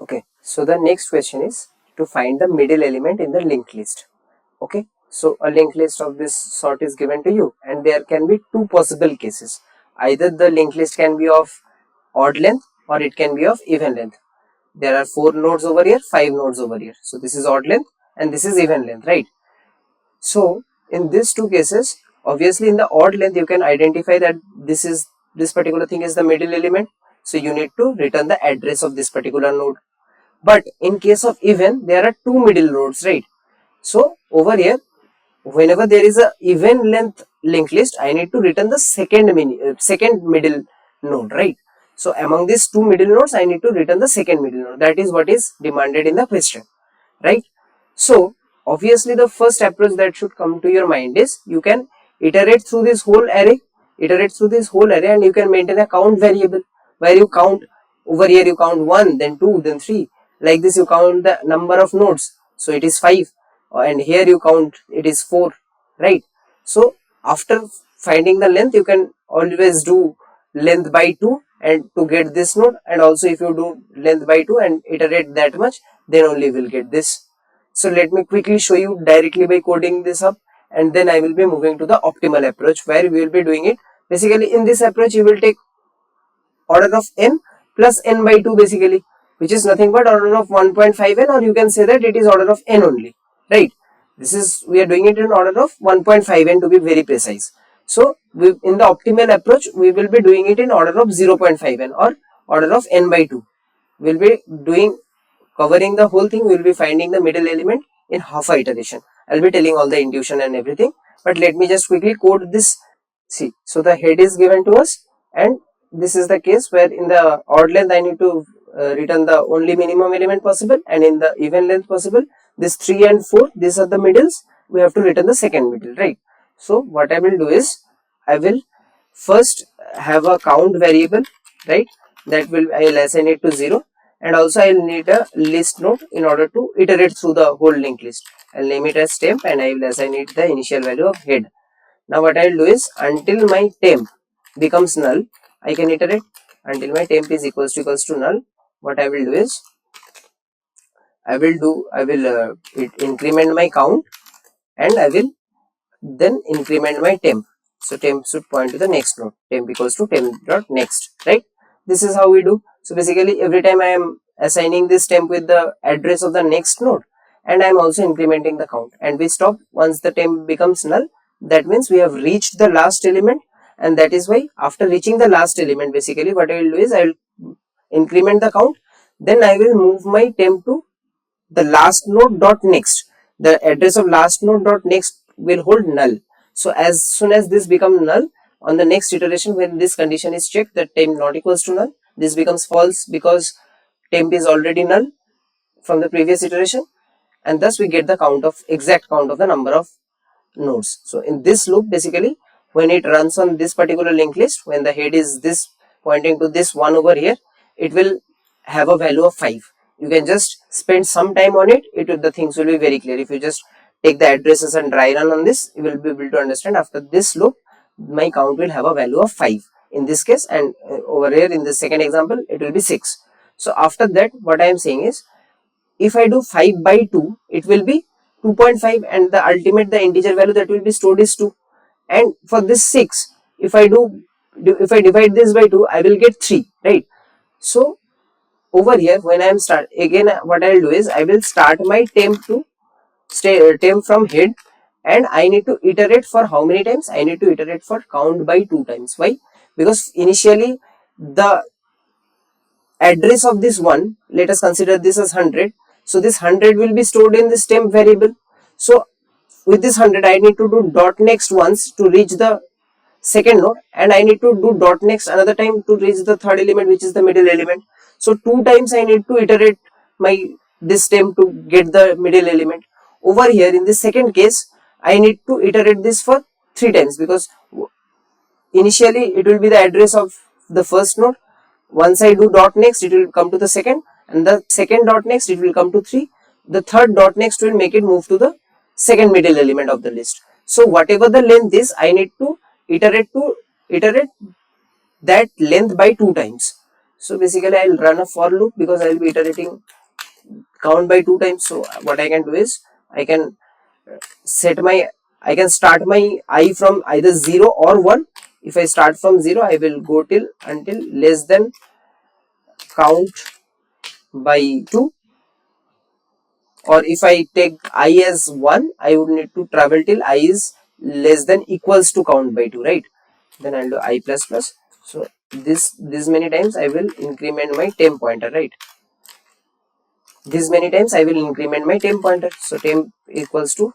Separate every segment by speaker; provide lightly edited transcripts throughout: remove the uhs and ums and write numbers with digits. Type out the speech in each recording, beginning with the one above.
Speaker 1: Okay, so the next question is to find the middle element in the linked list. Okay, so a linked list of this sort is given to you, and there can be two possible cases. Either the linked list can be of odd length or it can be of even length. There are 4 nodes over here, 5 nodes over here. So this is odd length and this is even length, right? So in these two cases, obviously in the odd length you can identify that this particular thing is the middle element. So you need to return the address of this particular node. But in case of even, there are two middle nodes, right? So over here, whenever there is a even length linked list, I need to return the second middle node, right? So among these two middle nodes, I need to return the second middle node. That is what is demanded in the question, right? So obviously the first approach that should come to your mind is you can iterate through this whole array, and you can maintain a count variable where you count. Over here you count 1, then 2, then 3. Like this you count the number of nodes. So it is 5, and here you count it is 4, right? So after finding the length, you can always do length by 2 and to get this node, and also if you do length by 2 and iterate that much, then only we'll get this. So let me quickly show you directly by coding this up, and then I will be moving to the optimal approach where we will be doing it. Basically in this approach you will take order of n plus n by 2 basically, which is nothing but order of 1.5n, or you can say that it is order of n only, right? This is, we are doing it in order of 1.5n to be very precise. So in the optimal approach we will be doing it in order of 0.5n or order of n by 2. We'll be doing, covering the whole thing. We'll be finding the middle element in half a iteration. I'll be telling all the intuition and everything, but let me just quickly code this. See, so the head is given to us, and this is the case where in the odd length I need to return the only minimum element possible, and in the even length possible, this 3 and 4, these are the middles, we have to return the second middle, right? So what I will do is, I will first have a count variable, right? That will, I will assign it to 0, and also I will need a list node in order to iterate through the whole linked list. I'll name it as temp, and I will assign it the initial value of head. Now what I will do is, until my temp becomes null, I can iterate until my temp is equals to null. What I will do is, I will increment my count, and I will then increment my temp. So temp should point to the next node. Temp equals to temp dot next, right? This is how we do. So basically every time I am assigning this temp with the address of the next node, and I am also incrementing the count, and we stop once the temp becomes null. That means we have reached the last element, and that is why after reaching the last element, basically what I will do is, I will increment the count, then I will move my temp to the last node dot next. The address of last node dot next will hold null. So as soon as this becomes null, on the next iteration, when this condition is checked, that temp not equals to null, this becomes false because temp is already null from the previous iteration, and thus we get the count of, exact count of the number of nodes. So in this loop, basically when it runs on this particular linked list, when the head is this pointing to this one over here, it will have a value of 5. You can just spend some time on it, the things will be very clear. If you just take the addresses and dry run on this, you will be able to understand after this loop my count will have a value of 5 in this case, and over here in the second example it will be 6. So after that, what I am saying is, if I do 5 by 2, it will be 2.5, and the ultimate, the integer value that will be stored is 2. And for this 6, if I divide this by 2, I will get 3, right? So over here, when I am what I will do is, I will start my temp to temp from head, and I need to iterate for how many times? I need to iterate for count by 2 times. Why? Because initially the address of this one, let us consider this as 100. So this 100 will be stored in this temp variable. So with this 100, I need to do dot next once to reach the second node, and I need to do dot next another time to reach the third element, which is the middle element. So 2 times I need to iterate my this temp to get the middle element. Over here in the second case, I need to iterate this for 3 times, because initially it will be the address of the first node. Once I do dot next, it will come to the second, and the second dot next, it will come to 3. The third dot next will make it move to the second middle element of the list. So whatever the length is, I need to iterate that length by 2 times. So basically I'll run a for loop because I'll be iterating count by 2 times. So what I can do is I can start my I from either 0 or 1. If I start from 0, I will go till until less than count by 2, or if I take I as 1, I would need to travel till I is less than equals to count by 2, right? Then I'll do I plus plus. So this many times I will increment my temp pointer, right? This many times I will increment my temp pointer. So temp equals to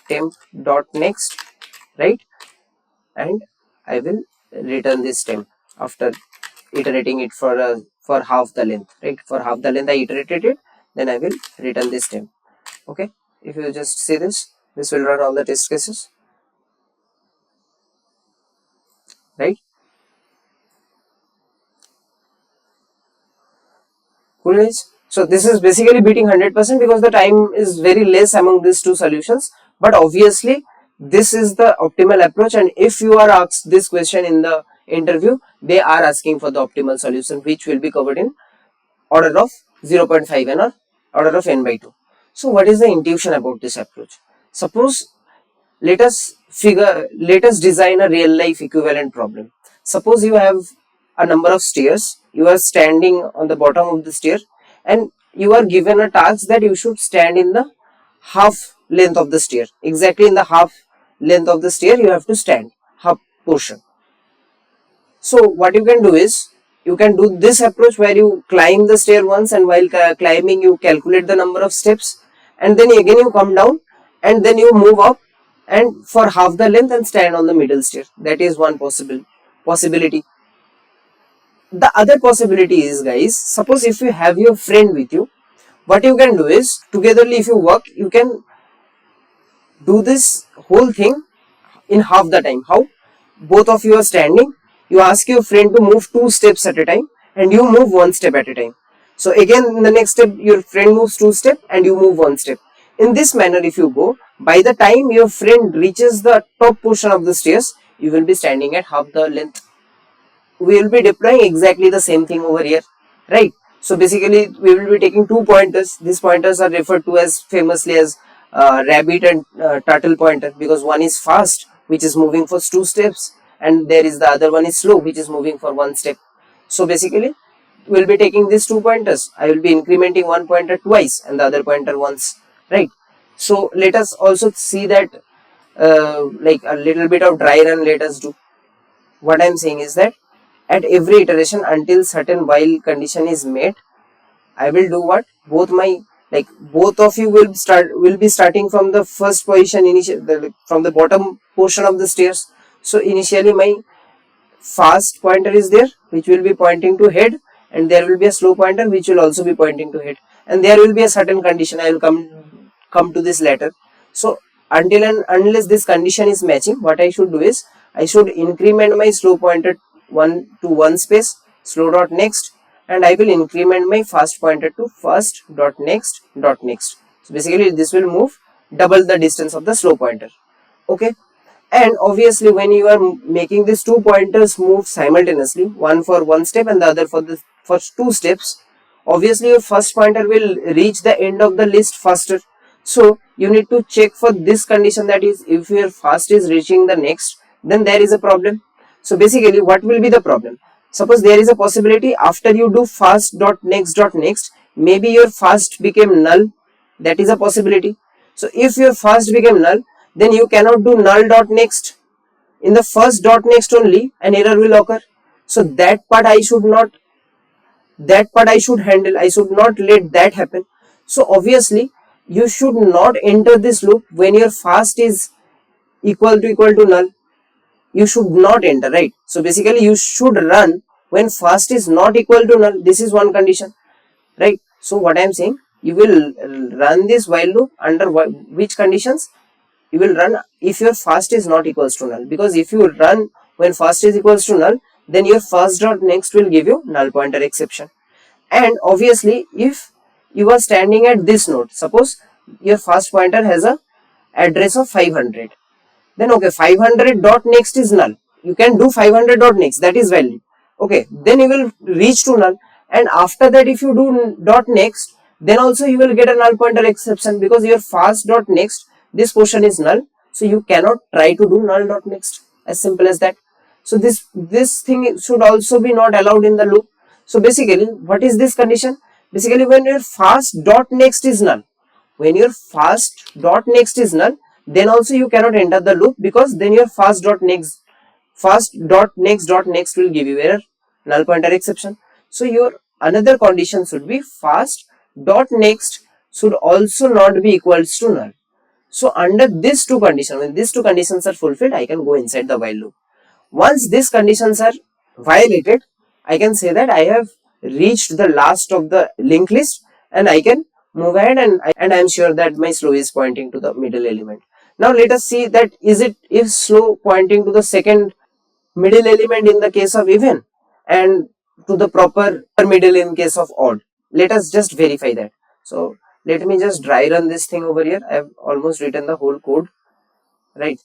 Speaker 1: temp dot next, right? And I will return this temp after iterating it for half the length, right? For half the length I iterated it, then I will return this temp. Okay, if you just see this will run all the test cases, right? Cool guys. So this is basically beating 100% because the time is very less among these two solutions, but obviously this is the optimal approach, and if you are asked this question in the interview, they are asking for the optimal solution which will be covered in order of 0.5 n or order of n by 2. So what is the intuition about this approach? Suppose let us design a real life equivalent problem. Suppose you have a number of stairs, you are standing on the bottom of the stair, and you are given a task that you should stand in the half length of the stair. Exactly in the half length of the stair you have to stand, half portion. So what you can do is, you can do this approach where you climb the stair once, and while climbing you calculate the number of steps, and then again you come down, and then you move up and for half the length and stand on the middle stair. That is one possibility. The other possibility is, guys, suppose if you have your friend with you, what you can do is, togetherly if you work, you can do this whole thing in half the time. How? Both of you are standing, you ask your friend to move 2 steps at a time, and you move 1 step at a time. So again in the next step your friend moves 2 steps and you move 1 step. In this manner if you go, by the time your friend reaches the top portion of the stairs, you will be standing at half the length. We will be deploying exactly the same thing over here, right? So basically we will be taking 2 pointers. These pointers are referred to as famously as rabbit and turtle pointer, because one is fast, which is moving for 2 steps, and there is the other one is slow, which is moving for 1 step. So basically we'll be taking these 2 pointers. I will be incrementing one pointer twice and the other pointer once, right? So let us also see that like a little bit of dry run let us do. What I'm saying is that at every iteration until certain while condition is met, I will do what? Both of you will be starting from the first position from the bottom portion of the stairs. So initially my fast pointer is there which will be pointing to head, and there will be a slow pointer which will also be pointing to head, and there will be a certain condition. I will come to this later. So until and unless this condition is matching, what I should do is I should increment my slow pointer 1 to 1 space, slow dot next, and I will increment my fast pointer to fast dot next dot next. So basically this will move double the distance of the slow pointer. Okay, and obviously when you are making these 2 pointers move simultaneously, one for 1 step and the other for the first 2 steps, obviously your first pointer will reach the end of the list faster. So you need to check for this condition, that is if your fast is reaching the next, then there is a problem. So basically what will be the problem? Suppose there is a possibility after you do fast dot next, maybe your fast became null. That is a possibility. So if your fast became null, then you cannot do null dot next. In the first dot next only an error will occur. So that part I should handle. I should not let that happen. So obviously you should not enter this loop when your fast is equal to null. You should not enter, right? So basically you should run when fast is not equal to null. This is one condition, right? So what I am saying, you will run this while loop under which conditions? You will run if your fast is not equals to null, because if you run when fast is equals to null, then your fast dot next will give you null pointer exception. And obviously if you are standing at this node, suppose your fast pointer has a address of 500, then okay, 500 dot next is null. You can do 500 dot next, that is valid. Okay, then you will reach to null, and after that if you do dot next, then also you will get a null pointer exception, because your fast dot next, this portion is null, so you cannot try to do null dot next, as simple as that. So this thing should also be not allowed in the loop. So basically what is this condition? Basically when your fast dot next is null, when your fast dot next is null, then also you cannot enter the loop, because then your fast dot next will give you error, null pointer exception. So your another condition should be fast dot next should also not be equals to null. So under these two conditions, when these two conditions are fulfilled, I can go inside the while loop. Once these conditions are violated, I can say that I have reached the last of the linked list, and I can move ahead, and I am sure that my slow is pointing to the middle element. Now let us see that if slow pointing to the second middle element in the case of even, and to the proper middle in case of odd. Let us just verify that. So let me just dry run this thing over here. I have almost written the whole code, right?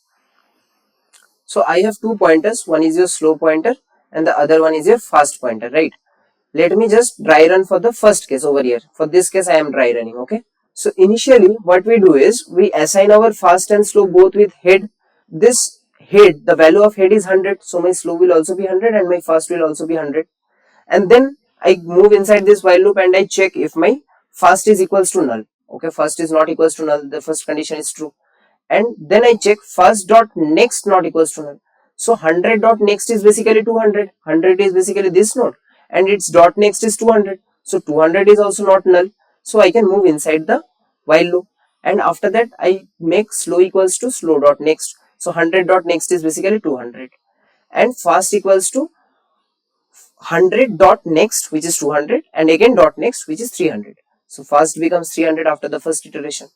Speaker 1: So I have two pointers, one is your slow pointer and the other one is your fast pointer, right? Let me just dry run for the first case over here. For this case I am dry running, okay? So initially what we do is we assign our fast and slow both with head. This head, the value of head is 100, so my slow will also be 100 and my fast will also be 100. And then I move inside this while loop and I check if my fast is equals to null. Okay, first is not equals to null, the first condition is true. And then I check first dot next not equals to null. So 100 dot next is basically 200. 100 is basically this node, and its dot next is 200. So 200 is also not null. So I can move inside the while loop, and after that I make slow equals to slow dot next. So 100 dot next is basically 200, and fast equals to 100 dot next, which is 200, and again dot next, which is 300. So fast becomes 300 after the first iteration.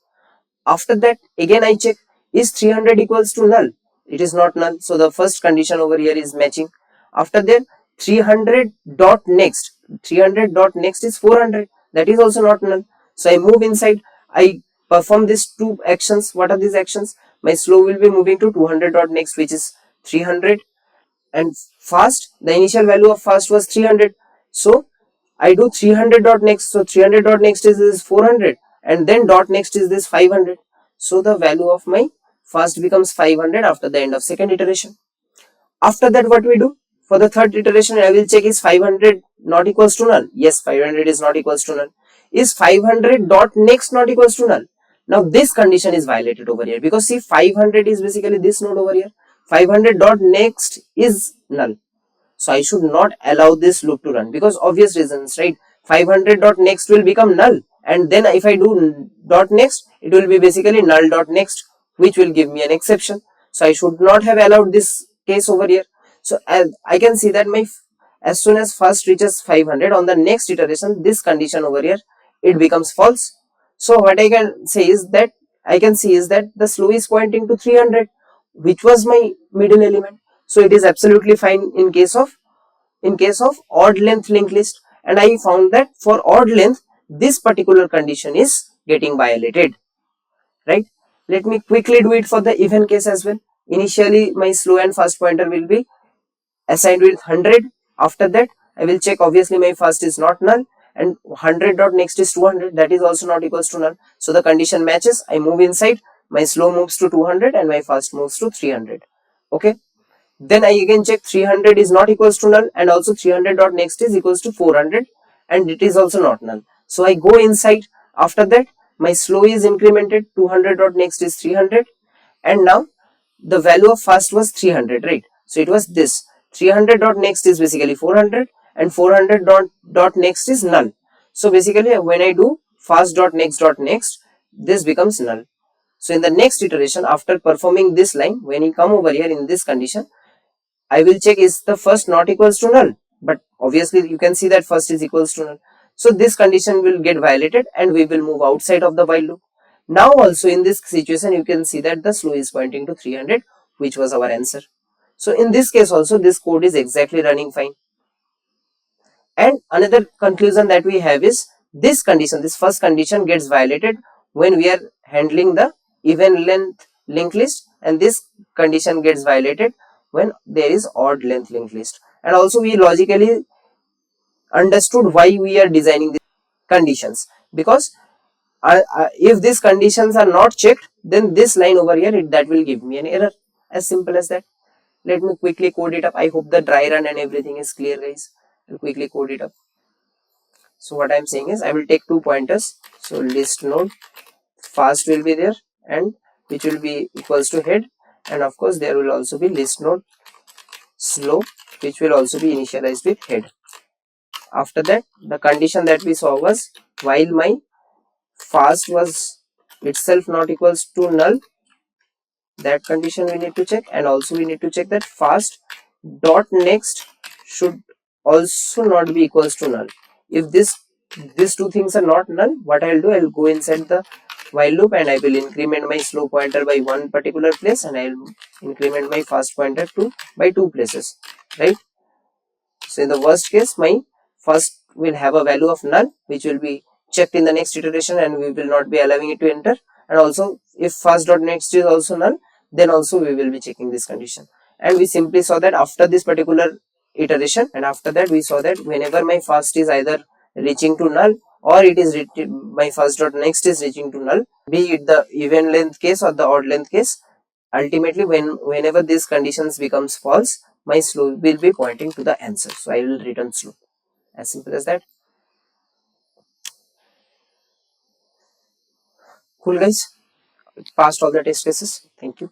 Speaker 1: After that again I check, is 300 equals to null? It is not null, so the first condition over here is matching. After that 300 dot next, 300 dot next is 400, that is also not null. So I move inside, I perform these two actions. What are these actions? My slow will be moving to 200 dot next, which is 300, and fast, the initial value of fast was 300, so I do 300 dot next. So 300 dot next is this 400, and then dot next is this 500. So the value of my fast becomes 500 after the end of second iteration. After that what we do? For the third iteration I will check, is 500 not equals to null? Yes, 500 is not equals to null. Is 500 dot next not equals to null? Now this condition is violated over here, because see 500 is basically this node over here. 500 dot next is null. So I should not allow this loop to run, because obvious reasons, right? 500 dot next will become null, and then if I do dot next, it will be basically null dot next, which will give me an exception. So I should not have allowed this case over here. So as I can see that as soon as first reaches 500 on the next iteration, this condition over here, it becomes false. So what I can say is that I can see is that the slow is pointing to 300, which was my middle element. So it is absolutely fine in case of odd length linked list, and I found that for odd length this particular condition is getting violated, right? Let me quickly do it for the even case as well. Initially my slow and fast pointer will be assigned with 100. After that I will check, obviously my fast is not null, and 100 dot next is 200, that is also not equals to null. So the condition matches. I move inside, my slow moves to 200 and my fast moves to 300. Okay, then I again check, 300 is not equals to null, and also 300 dot next is equals to 400, and it is also not null. So I go inside. After that my slow is incremented, 200 dot next is 300, and now the value of fast was 300, right? So it was this 300 dot next is basically 400, and 400 dot next is null. So basically when I do fast dot next, this becomes null. So in the next iteration, after performing this line, when you come over here in this condition, I will check, is the first not equals to null? But obviously you can see that first is equals to null. So this condition will get violated and we will move outside of the while loop. Now also in this situation you can see that the slow is pointing to 300, which was our answer. So in this case also this code is exactly running fine. And another conclusion that we have is this condition, this first condition gets violated when we are handling the even length linked list, and this condition gets violated when there is odd length linked list. And also we logically understood why we are designing these conditions, because if these conditions are not checked, then this line over here, that will give me an error. As simple as that. Let me quickly code it up. I hope the dry run and everything is clear, guys. I'll quickly code it up. So what I'm saying is, I will take two pointers. So list node fast will be there, and which will be equals to head, and of course there will also be list node slow, which will also be initialized with head. After that, the condition that we saw was, while my fast was itself not equals to null, that condition we need to check, and also we need to check that fast dot next should also not be equals to null. If these two things are not null, what I'll do, I'll go inside the while loop and I will increment my slow pointer by one particular place, and I'll increment my fast pointer to by two places, right? So in the worst case, my first will have a value of null, which will be checked in the next iteration and we will not be allowing it to enter. And also if first dot next is also null, then also we will be checking this condition. And we simply saw that after this particular iteration, and after that we saw that whenever my first is either reaching to null, or it is my first dot next is reaching to null, be it the even length case or the odd length case, ultimately whenever these conditions becomes false, my slope will be pointing to the answer, so I will return slope. As simple as that. Cool, guys. Passed all the test cases. Thank you.